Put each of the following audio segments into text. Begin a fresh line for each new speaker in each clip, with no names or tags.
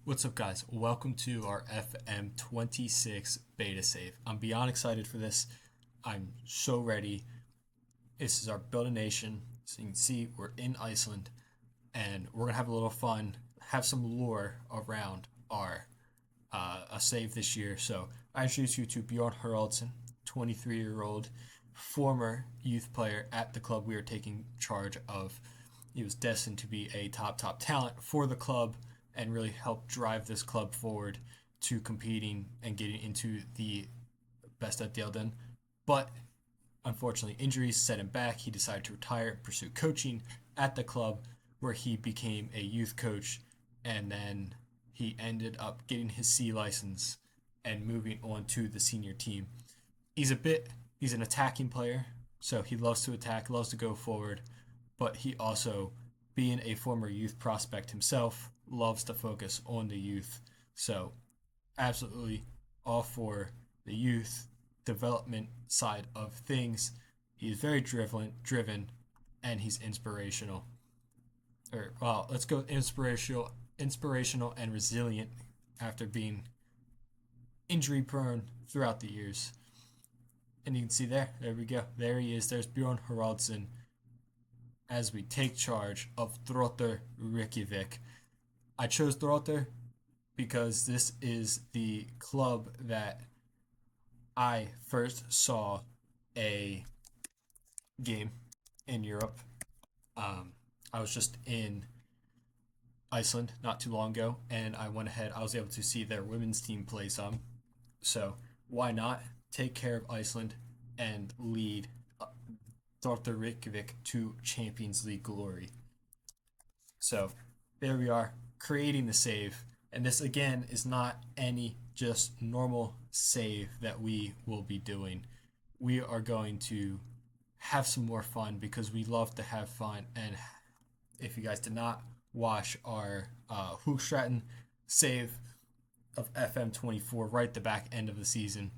What's up, guys? Welcome to our FM26 beta save. I'm beyond excited for this. I'm so ready. This is our Build a Nation. So you can see we're in Iceland and we're going to have a little fun, have some lore around our a save this year. So I introduce you to Bjorn Haraldson, 23-year-old former youth player at the club we are taking charge of. He was destined to be a top talent for the club and really help drive this club forward to competing and getting into the best at Dalen. But unfortunately, injuries set him back. He decided to retire and pursue coaching at the club, where he became a youth coach, and then he ended up getting his C license and moving on to the senior team. He's an attacking player, so he loves to attack, loves to go forward, but he also, being a former youth prospect himself, loves to focus on the youth. So, absolutely all for the youth development side of things. He's very driven, and he's inspirational. Let's go inspirational and resilient after being injury prone throughout the years. And you can see there we go. There he is. There's Bjorn Haraldson as we take charge of Throttur Reykjavik. I chose Throttur because this is the club that I first saw a game in Europe. I was just in Iceland not too long ago, and I went ahead. I was able to see their women's team play some. So why not take care of Iceland and lead Throttur Reykjavik to Champions League glory? So there we are, creating the save. And this again is not any just normal save that we will be doing. We are going to have some more fun because we love to have fun. And if you guys did not watch our Hoogstraten save of FM24 right at the back end of the season,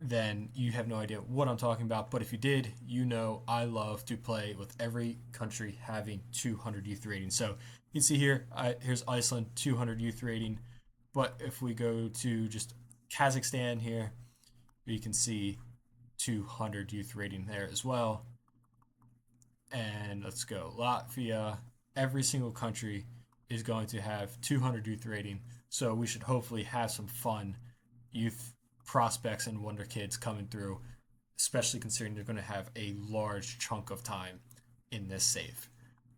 then you have no idea what I'm talking about. But if you did, you know I love to play with every country having 200 youth rating. So you can see here, here's Iceland, 200 youth rating. But if we go to just Kazakhstan here, you can see 200 youth rating there as well. And let's go Latvia. Every single country is going to have 200 youth rating. So we should hopefully have some fun youth prospects and wonder kids coming through, especially considering they're going to have a large chunk of time in this save,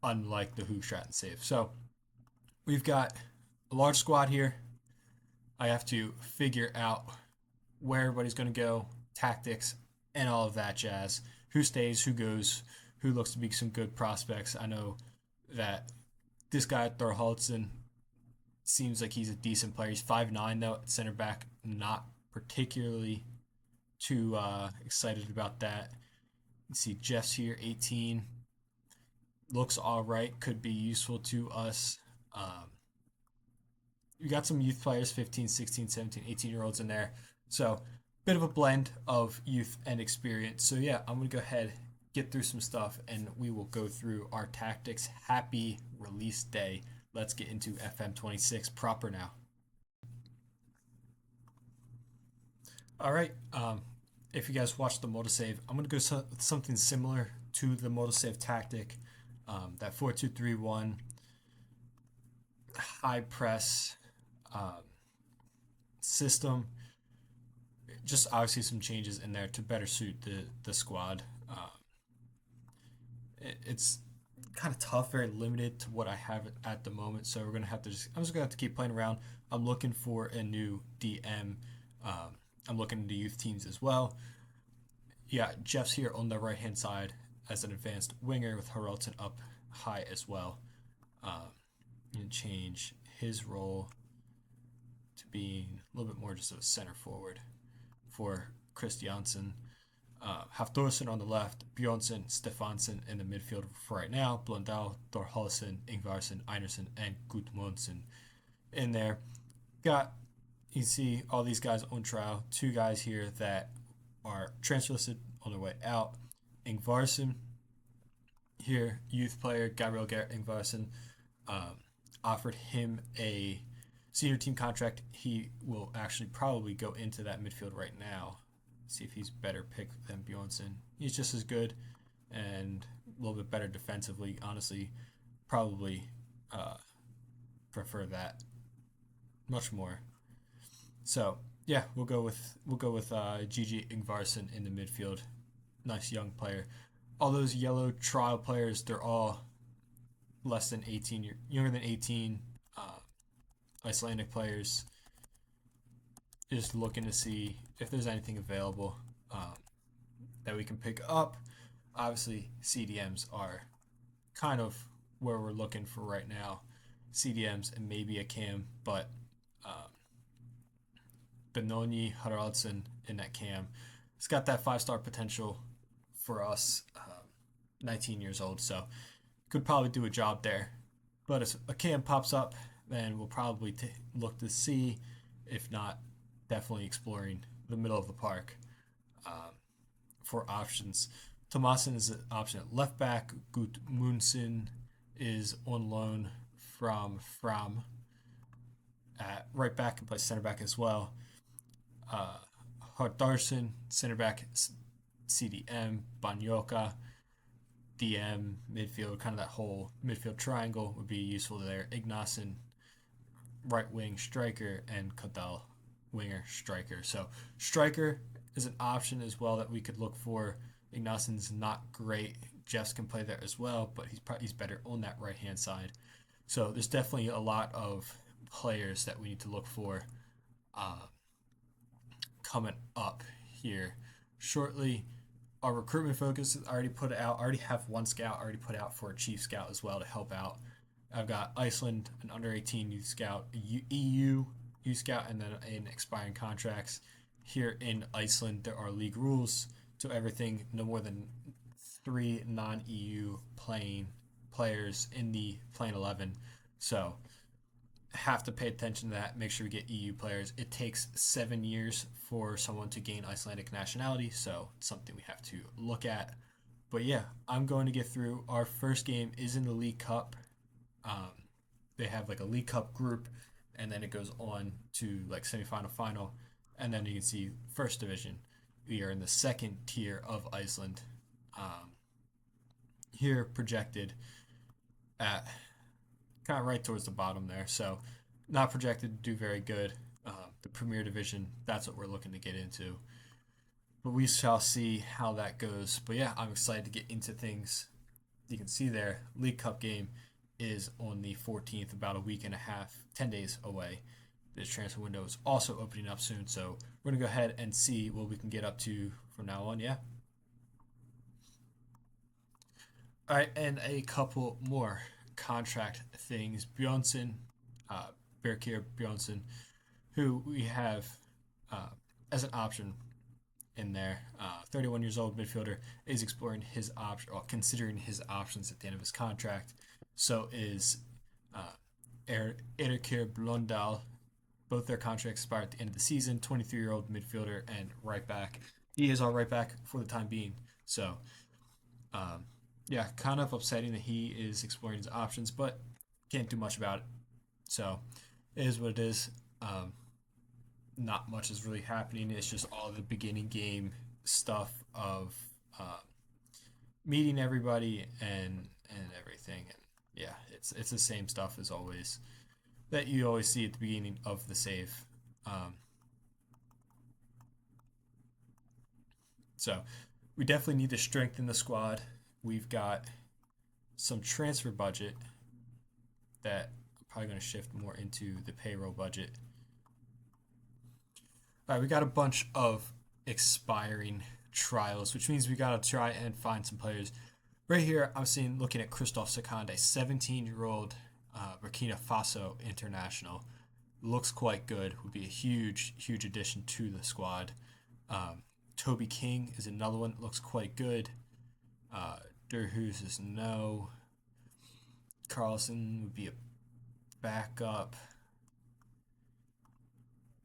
unlike the Hoogstraten save. So we've got a large squad here. I have to figure out where everybody's going to go, tactics, and all of that jazz. Who stays, who goes, who looks to be some good prospects. I know that this guy, Thor Haraldson, seems like he's a decent player. He's 5'9", though, at center back. Not particularly too excited about that. You see Jeff's here, 18. Looks all right. Could be useful to us. We got some youth players, 15, 16, 17, 18-year-olds in there. So bit of a blend of youth and experience. So yeah, I'm going to go ahead, get through some stuff, and we will go through our tactics. Happy release day. Let's get into FM26 proper now. All right. If you guys watched the Motosave, I'm going to go something similar to the Motosave tactic. That 4-2-3-1 high press system. Just obviously some changes in there to better suit the squad. It's kind of tough, very limited to what I have at the moment. So we're gonna have to I'm just gonna have to keep playing around. I'm looking for a new DM. I'm looking into youth teams as well. Yeah, Jeff's here on the right hand side as an advanced winger with Haraldson up high as well. And change his role to being a little bit more just of a center forward for Christiansen. Hafthorsen on the left, Bjornsson, Stefansson in the midfield for right now, Blundell, Thor Haraldson, Ingvarsson, Einarson, and Gudmundsson in there. You see all these guys on trial. Two guys here that are transfer listed on their way out. Ingvarsson here, youth player, Gabriel Ingvarsson. offered him a senior team contract. He will actually probably go into that midfield right now. See if he's better pick than Bjornsson. He's just as good and a little bit better defensively. Honestly, probably prefer that much more. So yeah, we'll go with Gigi Ingvarsson in the midfield. Nice young player. All those yellow trial players, they're all less than 18, younger than 18. Icelandic players. Just looking to see if there's anything available that we can pick up. Obviously, CDMs are kind of where we're looking for right now. CDMs and maybe a cam, but Bjorn Haraldson in that cam. It's got that 5-star potential for us, 19 years old, so could probably do a job there. But if a cam pops up, then we'll probably look to see. If not, definitely exploring the middle of the park for options. Thomason is an option at left back. Gudmundsson is on loan from Fram at right back and plays center back as well. Hardarson, center back, CDM, Banyoka, DM, midfield, kind of that whole midfield triangle would be useful there. Ignason, right wing striker, and Kadal, winger striker. So striker is an option as well that we could look for. Ignason's not great. Jeffs can play there as well, but he's better on that right hand side. So there's definitely a lot of players that we need to look for coming up here shortly. Our recruitment focus is already put out. I already have one scout already put out for a chief scout as well to help out. I've got Iceland, an under 18 youth scout, EU youth scout, and then in expiring contracts. Here in Iceland, there are league rules, so everything no more than 3 non-EU playing players in the playing 11. So have to pay attention to that. Make sure we get EU players. It takes 7 years for someone to gain Icelandic nationality, so it's something we have to look at. But yeah, I'm going to get through. Our first game is in the League Cup. They have like a League Cup group, and then it goes on to like semifinal, final, and then you can see first division. We are in the second tier of Iceland. Here projected at kind of right towards the bottom there, so not projected to do very good. The Premier Division, that's what we're looking to get into. But we shall see how that goes. But yeah, I'm excited to get into things. You can see there, League Cup game is on the 14th, about a week and a half, 10 days away. This transfer window is also opening up soon, so we're going to go ahead and see what we can get up to from now on, yeah? All right, and a couple more contract things. Bjornsson, Birkir Bjornsson, who we have as an option in there. 31 years old midfielder is exploring his option, or considering his options at the end of his contract. So is Erikir Blondal. Both their contracts expire at the end of the season. 23-year-old midfielder and right back. He is our right back for the time being. So, yeah, kind of upsetting that he is exploring his options, but can't do much about it. So, it is what it is. Not much is really happening. It's just all the beginning game stuff of meeting everybody and everything. And yeah, it's the same stuff as always that you always see at the beginning of the save. So we definitely need to strengthen the squad. We've got some transfer budget that I'm probably going to shift more into the payroll budget. All right, we got a bunch of expiring trials, which means we got to try and find some players. Right here, I'm looking at Christoph Sakande, 17-year-old Burkina Faso international. Looks quite good. Would be a huge addition to the squad. Toby King is another one that looks quite good. Durhus is no. Carlson would be a backup.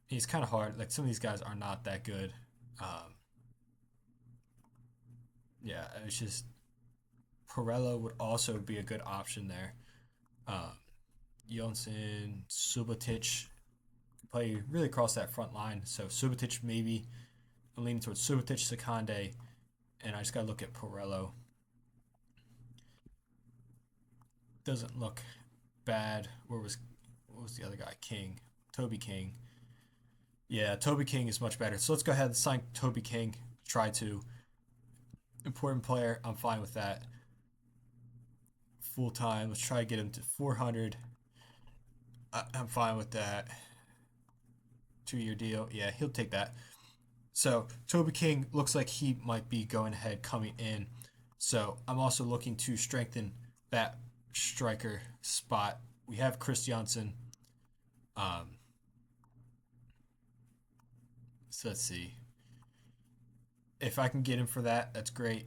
He's kind of hard. Like, some of these guys are not that good. Yeah, it's just Perello would also be a good option there. Jonsson, Subotic play really across that front line. So Subotic maybe. I'm leaning towards Subotic, Sakande, and I just gotta look at Porello. Doesn't look bad. What was the other guy? King, Toby King. Yeah, Toby King is much better. So let's go ahead and sign Toby King. Try to important player. I'm fine with that. Full time. Let's try to get him to 400. I'm fine with that. 2 year deal. Yeah, he'll take that. So Toby King looks like he might be going ahead, coming in. So I'm also looking to strengthen that striker spot. We have Chris Johnson. Um, so let's see. If I can get him for that, that's great.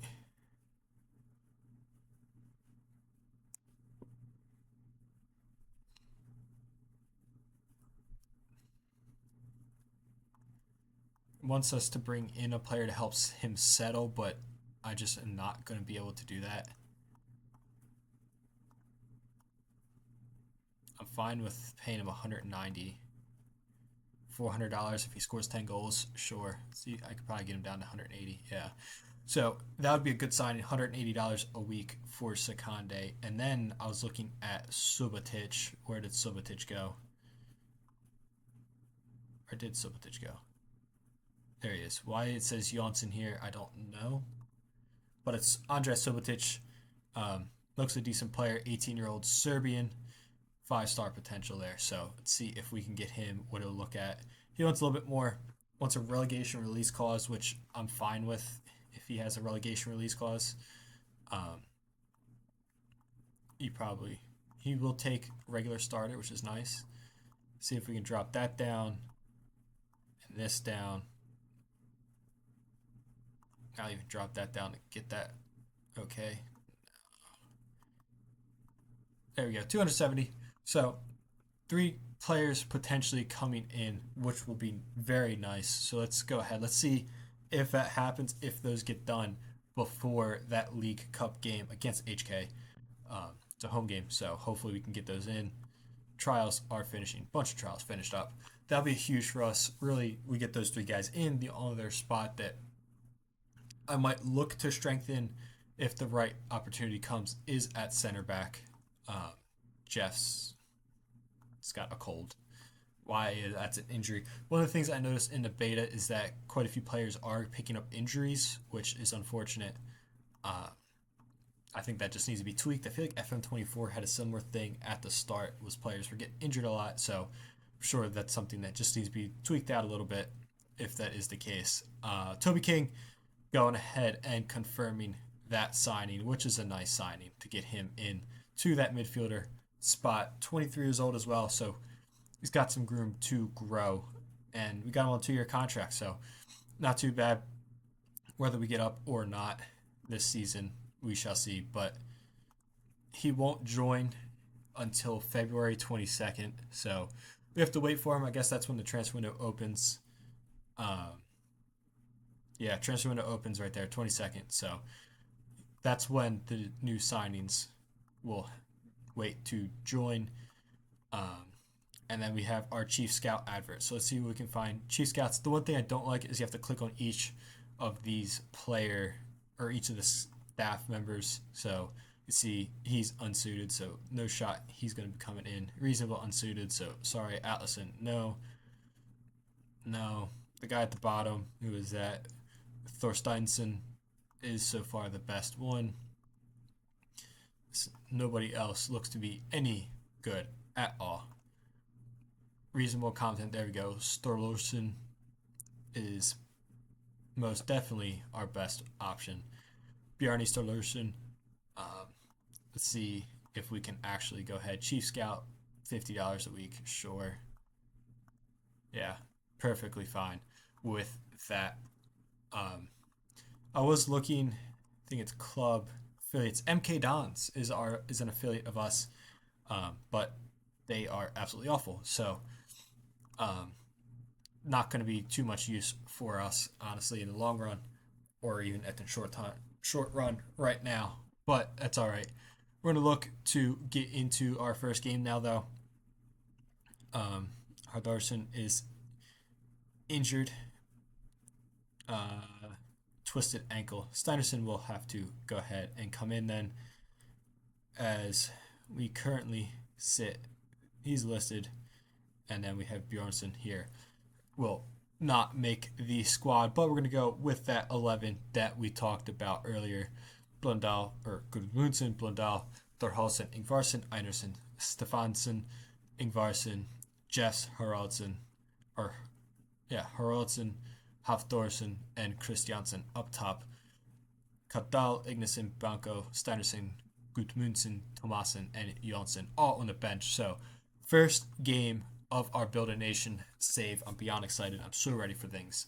Wants us to bring in a player to help him settle, but I just am not going to be able to do that. I'm fine with paying him 190. $400 if he scores 10 goals. Sure. See, I could probably get him down to 180. Yeah. So that would be a good signing. $180 a week for Sakande. And then I was looking at Subotic. Where did Subotic go? Or did Subotic go? There he is. Why it says Jonsson here, I don't know. But it's Andrej Subotic. Looks a decent player. 18-year-old Serbian. 5-star potential there. So let's see if we can get him what he'll look at. He wants a little bit more. Wants a relegation release clause, which I'm fine with if he has a relegation release clause. Um, he will take regular starter, which is nice. See if we can drop that down and this down. I'll even drop that down to get that okay. There we go, 270. So 3 players potentially coming in, which will be very nice. So let's go ahead. Let's see if that happens, if those get done before that League Cup game against HK. It's a home game, so hopefully we can get those in. Trials are finishing. Bunch of trials finished up. That'll be huge for us. Really, we get those 3 guys in. The other spot that I might look to strengthen if the right opportunity comes is at center back. Jeff's got a cold. Why that's an injury. One of the things I noticed in the beta is that quite a few players are picking up injuries, which is unfortunate. I think that just needs to be tweaked. I feel like FM24 had a similar thing at the start, was players were getting injured a lot. So I'm sure that's something that just needs to be tweaked out a little bit if that is the case. Toby King going ahead and confirming that signing, which is a nice signing to get him in to that midfielder spot. 23 years old as well, so he's got some room to grow. And we got him on a 2-year contract, so not too bad. Whether we get up or not this season, we shall see. But he won't join until February 22nd, so we have to wait for him. I guess that's when the transfer window opens. Yeah, transfer window opens right there, 22nd. So that's when the new signings will wait to join. And then we have our Chief Scout advert. So let's see what we can find. Chief Scouts, the one thing I don't like is you have to click on each of these each of the staff members. So you see he's unsuited, so no shot he's going to be coming in. Reasonable unsuited, so sorry, Atlison, no. The guy at the bottom, who is that? Thorsteinsson is so far the best one. Nobody else looks to be any good at all. Reasonable content, there we go. Storlorsen is most definitely our best option. Bjarni Storlorsen. Let's see if we can actually go ahead. Chief Scout, $50 a week, sure. Yeah, perfectly fine with that. I was looking, I think it's club affiliates. MK Dons is an affiliate of us, but they are absolutely awful. So, not going to be too much use for us, honestly, in the long run, or even at the short run right now. But that's all right. We're going to look to get into our first game now, though. Haraldson is injured, uh, twisted ankle. Steinerson will have to go ahead and come in then, as we currently sit. He's listed, and then we have Bjornsson here. Will not make the squad, but we're going to go with that 11 that we talked about earlier. Blundell, or Gudmundsson, Blundell, Thorhalsen, Ingvarsson, Einerson, Stefansson, Ingvarsson, Jess, Haraldson, or Haraldson, Hafthorsen, and Christiansen up top. Kadal, Ignason, Banco, Steinerson, Gudmundsson, Thomasen, and Jonsson all on the bench. So, first game of our Build a Nation save. I'm beyond excited. I'm so ready for things.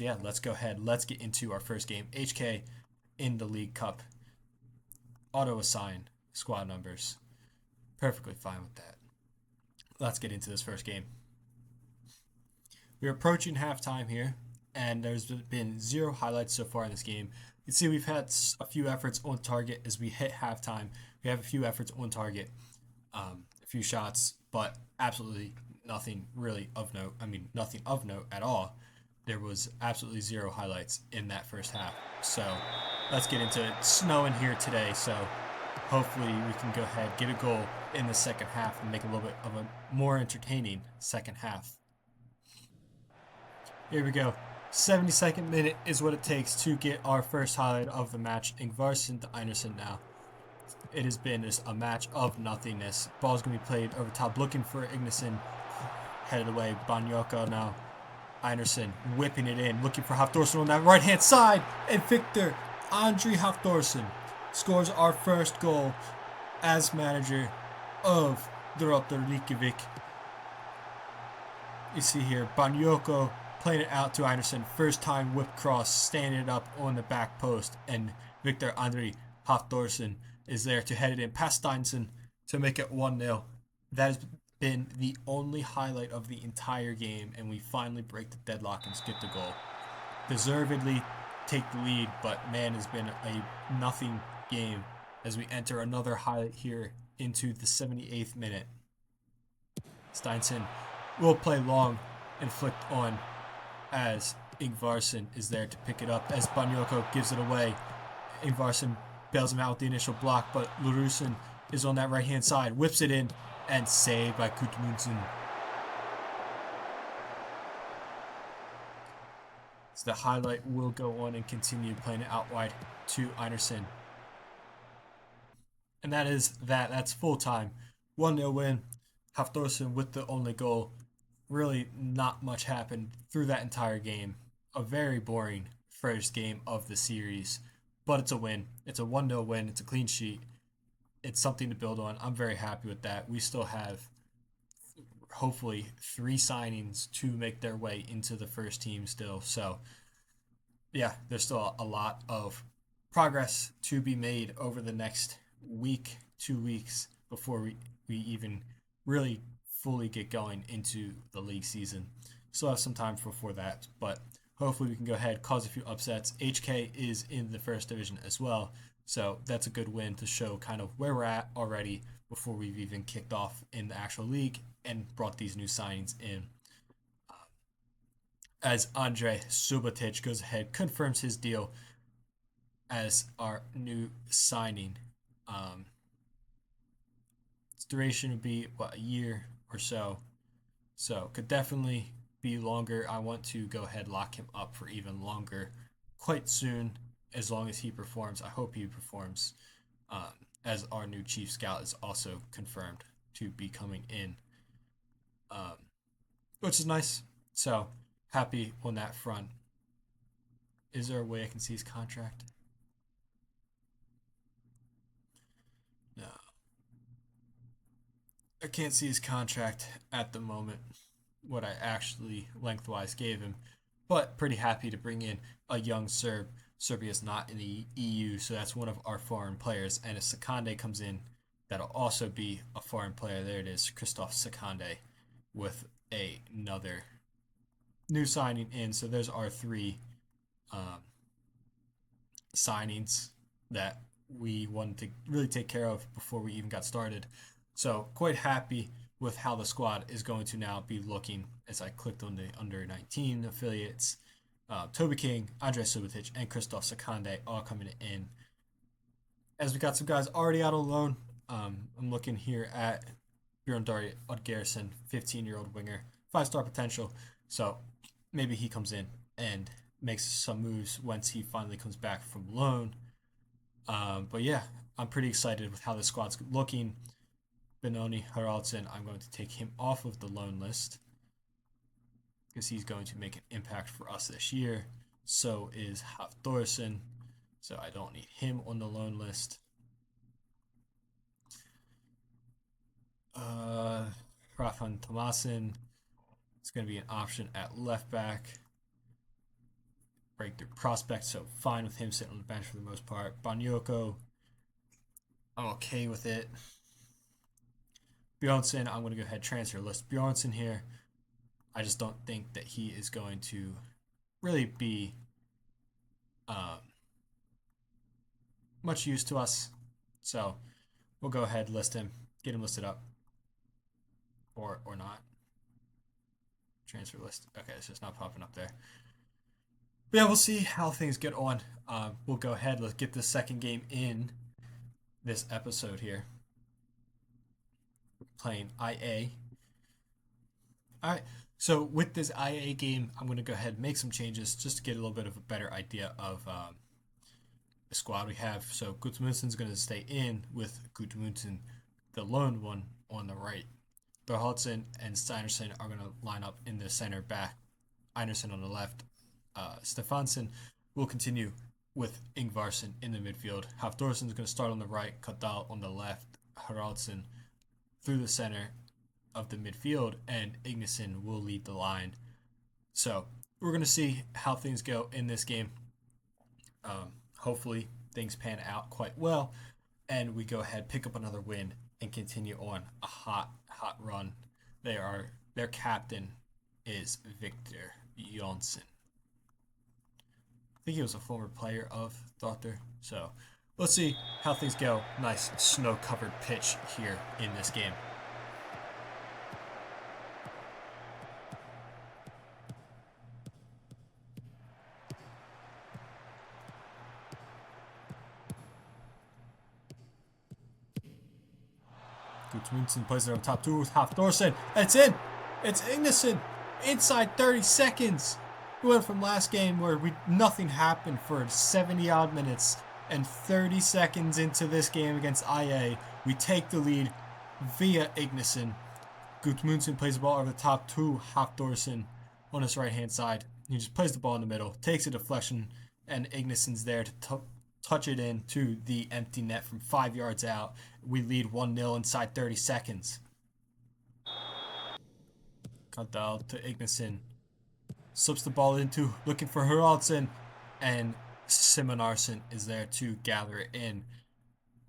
Let's go ahead. Let's get into our first game. HK in the League Cup. Auto assign squad numbers. Perfectly fine with that. Let's get into this first game. We're approaching halftime here, and there's been 0 highlights so far in this game. You can see we've had a few efforts on target as we hit halftime. We have a few efforts on target, a few shots, but absolutely nothing really of note. I mean, nothing of note at all. There was absolutely 0 highlights in that first half. So let's get into it. It's snowing here today, so hopefully we can go ahead, get a goal in the second half and make a little bit of a more entertaining second half. Here we go. 72nd minute is what it takes to get our first highlight of the match. Ingvarsson to Einerson now. It has been just a match of nothingness. Ball's going to be played over top, looking for Ignason. Headed away. Banyoko now. Einerson whipping it in, looking for Hafthorsen on that right-hand side. And Victor Andre Hafthorsen scores our first goal as manager of Throttur Reykjavik. You see here, Banyoko playing it out to Einerson. First time whip cross, standing it up on the back post. And Victor Andre Hafthorsen is there to head it in past Steinson to make it 1-0. That has been the only highlight of the entire game, and we finally break the deadlock and skip the goal. Deservedly take the lead, but man, has been a nothing game as we enter another highlight here into the 78th minute. Steinson will play long and flick on as Ingvarsson is there to pick it up as Banyoko gives it away. Ingvarsson bails him out with the initial block, but Larusen is on that right-hand side, whips it in, and saved by Gudmundsson. So the highlight will go on and continue playing it out wide to Einerson. And that is that. That's full time. 1-0 win. Hafthorsen with the only goal. Really not much happened through that entire game. A very boring first game of the series. But it's a win. It's a 1-0 win. It's a clean sheet. It's something to build on. I'm very happy with that. We still have hopefully 3 signings to make their way into the first team still. So, yeah, there's still a lot of progress to be made over the next week, 2 weeks before we even really fully get going into the league season. Still have some time before that, but hopefully we can go ahead, cause a few upsets. HK is in the first division as well, so that's a good win to show kind of where we're at already before we've even kicked off in the actual league and brought these new signings in. As Andre Subotic goes ahead, confirms his deal as our new signing. Its duration would be, a year or so. So could definitely be longer. I want to go ahead lock him up for even longer quite soon, as long as he performs. I hope he performs, as our new chief scout is also confirmed to be coming in, which is nice. So happy on that front. Is there a way I can see his contract? No. I can't see his contract at the moment, what I actually lengthwise gave him, but pretty happy to bring in a young Serb. Serbia's not in the EU, so that's one of our foreign players. And if Sakande comes in, that'll also be a foreign player. There it is, Christoph Sakande, with another new signing in. So there's our 3 signings that we wanted to really take care of before we even got started. So quite happy with how the squad is going to now be looking as I clicked on the under 19 affiliates. Toby King, Andrej Subotic, and Christoph Sakande all coming in. As we got some guys already out on loan, I'm looking here at Bjorn Haraldson, 15-year-old winger, 5-star potential. So maybe he comes in and makes some moves once he finally comes back from loan. But yeah, I'm pretty excited with how the squad's looking. Benoni Haraldson, I'm going to take him off of the loan list because he's going to make an impact for us this year. So is Hafþórsson, so I don't need him on the loan list. Rafan Tomasin is going to be an option at left back. Breakthrough prospect, so fine with him sitting on the bench for the most part. Banyoko, I'm okay with it. Bjornsson, I'm going to go ahead and transfer list Bjornsson here. I just don't think that he is going to really be much use to us. So we'll go ahead and list him, get him listed up. Or not. Transfer list. Okay, it's just not popping up there. But yeah, we'll see how things get on. We'll go ahead. Let's get the second game in this episode here. We're playing IA. All right. So with this IA game, I'm going to go ahead and make some changes just to get a little bit of a better idea of the squad we have. So Gudmundsson's going to stay in with Gudmundsson, the lone one, on the right. Haraldson and Steinerson are going to line up in the center back. Einarsson on the left. Stefansson will continue with Ingvarsson in the midfield. Hafþórsson is going to start on the right. Kadal on the left. Haraldson through the center of the midfield. And Ignason will lead the line. So we're going to see how things go in this game. Hopefully things pan out quite well. And we go ahead, pick up another win, and continue on a hot run. Their captain is Victor Jonsson. I think he was a former player of Throttur. So let's see how things go. Nice snow-covered pitch here in this game. Gudmundsson plays it on top two with Hafþórsson. It's in! It's Ignason! Inside 30 seconds! We went from last game where nothing happened for 70-odd minutes, and 30 seconds into this game against IA, we take the lead via Ignason. Gudmundsson plays the ball over the top to Hafþórsson on his right-hand side. He just plays the ball in the middle, takes a deflection, and Ignason's there to touch it in to the empty net from 5 yards out. We lead 1-0 inside 30 seconds. Kadal to Ignason. Slips the ball into, looking for Haraldson, and Simonarsson is there to gather it in.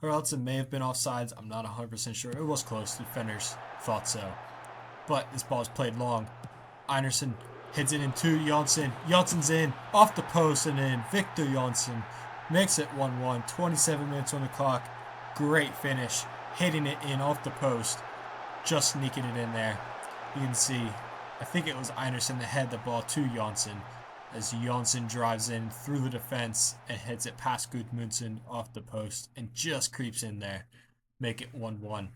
Haraldson may have been offsides. I'm not 100% sure. It was close. Defenders thought so. But this ball is played long. Einarsson heads it into Jonsson. Jonsson's in, off the post and in. Victor Jonsson makes it 1-1. 27 minutes on the clock. Great finish. Hitting it in off the post. Just sneaking it in there. You can see, I think it was Einarsson that headed the ball to Jonsson as Jonsson drives in through the defense and heads it past Gudmundsson off the post and just creeps in there. Make it 1-1. All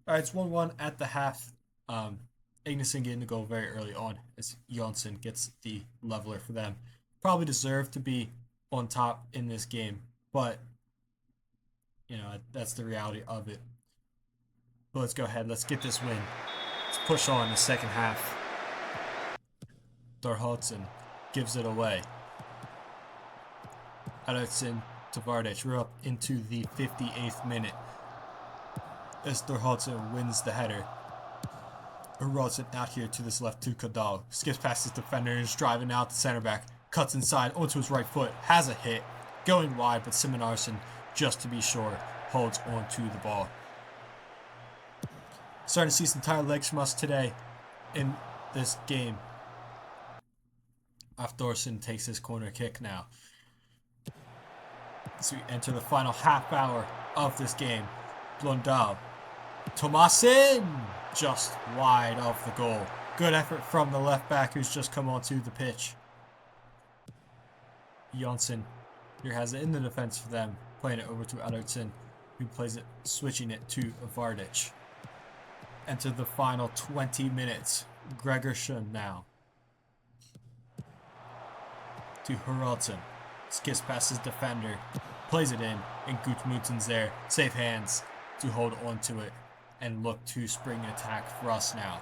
right, it's 1-1 at the half. Ignason getting the goal very early on as Jonsson gets the leveler for them. Probably deserved to be on top in this game, but you know, that's the reality of it. But let's go ahead. Let's get this win. Let's push on the second half. Haraldson gives it away. Haraldson to Vardic. We're up into the 58th minute. As Haraldson wins the header. Haraldson out here to this left to Kadal. Skips past his defenders, driving out the center back. Cuts inside onto his right foot. Has a hit. Going wide, but Simonarsson, just to be sure, holds on to the ball. Starting to see some tired legs from us today in this game. Hafþórsson takes his corner kick now. As we enter the final half hour of this game. Blondal Tomasin! Just wide of the goal. Good effort from the left back who's just come onto the pitch. Jonsson here has it in the defense for them. Playing it over to Alderson, who plays it, switching it to Vardic. Enter the final 20 minutes. Gregerson now. To Haraldson. Skips past his defender. Plays it in. And Gudmundsson's there. Safe hands to hold on to it. And look to spring an attack for us now.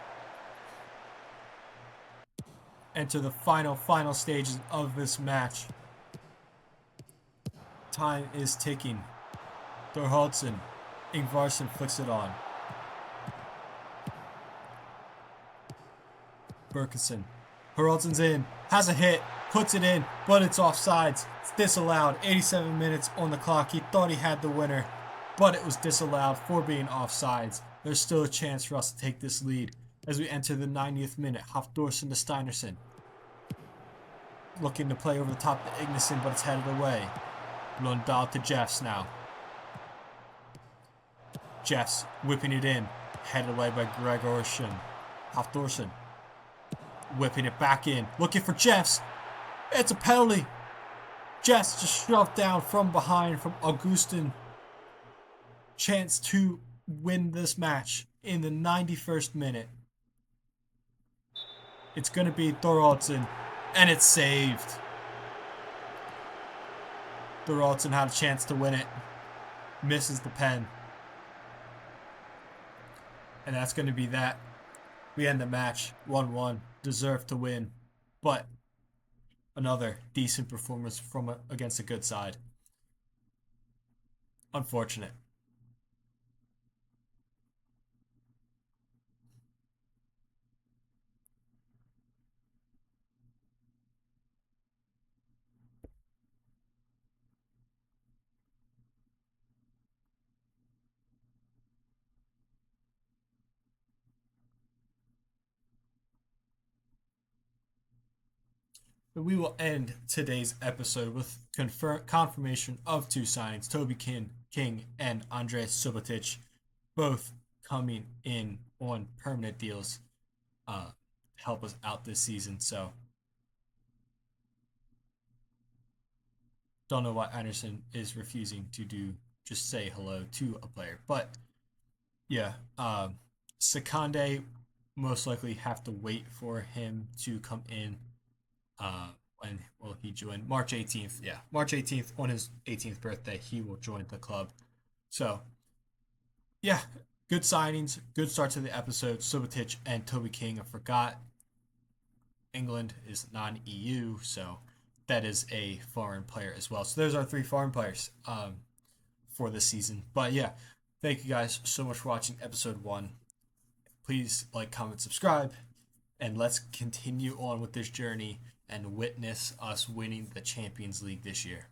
Enter the final stages of this match. Time is ticking. Haraldson. Ingvarsson flicks it on. Berkeson. Haraldsson's in. Has a hit. Puts it in. But it's offsides. It's disallowed. 87 minutes on the clock. He thought he had the winner. But it was disallowed for being offsides. There's still a chance for us to take this lead. As we enter the 90th minute. Hafþórsson to Steinarsson. Looking to play over the top to Ignason. But it's headed away. Blondal to Jeffs now. Jeffs whipping it in. Headed away by Gregerson. Hafþórsson. Whipping it back in. Looking for Jeffs. It's a penalty. Jeffs just shoved down from behind from Augustin. Chance to win this match in the 91st minute. It's going to be Thoraldsson. And it's saved. Thoraldsson had a chance to win it. Misses the pen. And that's going to be that. We end the match 1-1. Deserved to win. But another decent performance from against a good side. Unfortunate. But we will end today's episode with confirmation of two signings, Toby King and Andrej Subotic, both coming in on permanent deals to help us out this season. So, don't know why Anderson is refusing to just say hello to a player. But, yeah, Sakande most likely have to wait for him to come in. When will he join? March 18th. Yeah, March 18th on his 18th birthday, he will join the club. So, yeah, good signings. Good start to the episode. Subotic and Toby King. I forgot England is non-EU, so that is a foreign player as well. So there's our three foreign players for this season. But yeah, thank you guys so much for watching episode 1. Please like, comment, subscribe, and let's continue on with this journey and witness us winning the Champions League this year.